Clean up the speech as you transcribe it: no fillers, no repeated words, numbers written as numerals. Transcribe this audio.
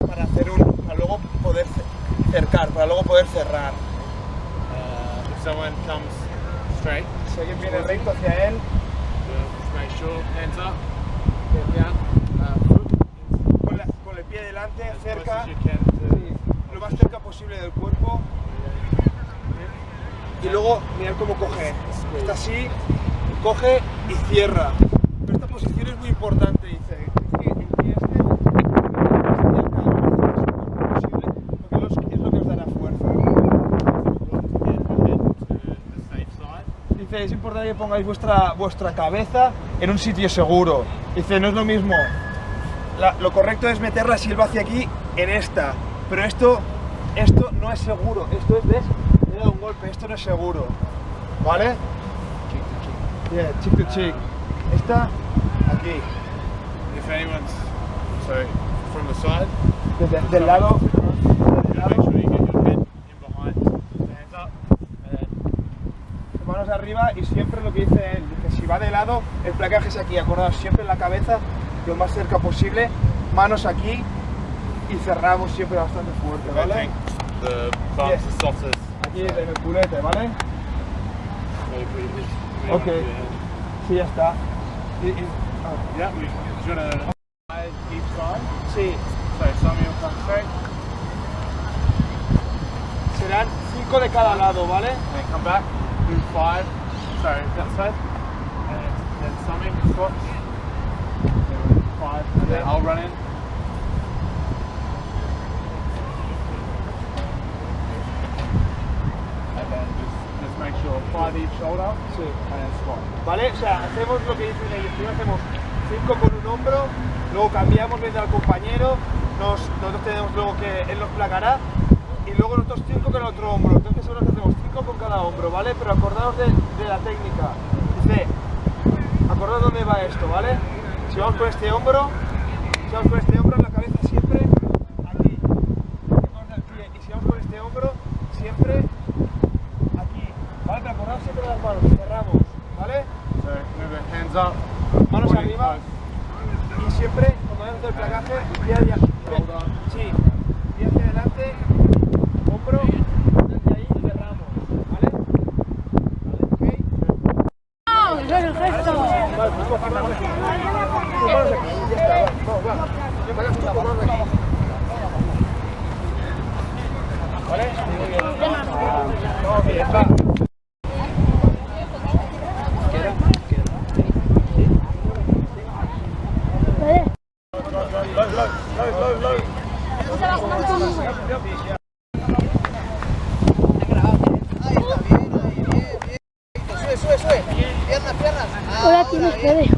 para luego poder cercar, para luego poder cerrar. If someone comes straight, Si alguien viene recto hacia él, just make sure hands up, bien, down, foot con el pie delante, as close cerca, as you can sí, lo más cerca posible del cuerpo. Y luego mirad cómo coge. Está así, coge y cierra. Pero esta posición es muy importante, dice. El pie este porque es lo que os dará fuerza. Dice, es importante que pongáis vuestra cabeza en un sitio seguro. Dice, no es lo mismo. Lo correcto es meter la silba hacia aquí en esta. Pero esto no es seguro. Esto es, ¿ves? Le he dado un golpe, esto no es seguro. ¿Vale? Yeah, cheek to cheek. Esta, aquí. If anyone's, so from the side, Del lado. make sure you get your head in behind, hands up, and then Manos arriba y siempre lo que dice él, dice, si va de lado, el placaje es aquí, acordaos, siempre en la cabeza, lo más cerca posible, manos aquí y cerramos siempre bastante fuerte, I ¿vale? think the bumps Yes. are softest. Aquí en el culete, ¿vale? Maybe put your hips- Ok. yeah. Sí, ya está. Yeah, do you want to side each side? Sí, So some of you will come straight, serán 5 de cada lado, ¿vale? and then come back, do 5, sorry, that side, and then summing, squats, 5, and then I'll run in. And then just make sure 5 each shoulder, Sí. and then squat. ¿Vale? O sea, hacemos lo que dicen ellos, primero hacemos 5 con un hombro, luego cambiamos mientras al compañero, nosotros tenemos luego que él nos placará, y luego nosotros 5 con el otro hombro. Entonces seguro que hacemos 5 con cada hombro, ¿vale? Pero acordaos de la técnica. Dice, acordaos dónde va esto, ¿vale? Si vamos con este hombro, la cabeza siempre aquí. Acordaos del pie. Y si vamos con este hombro, siempre aquí. ¿Vale? Pero acordaos siempre de las manos, cerramos, ¿vale? So move the hands up, Manos body arriba. close. Y siempre, cuando vayamos del placaje, pie hacia sí, pie hacia adelante, hombro, desde ahí cerramos, ¿vale? ¿Ok? ¡Es el gesto! Vale, pues coger la mano aquí. Tus manos aquí, ya está, vamos, va. Ven para acá, tus manos aquí. ¿Vale? Vamos bien, va. Low. Ahora tienes que ver.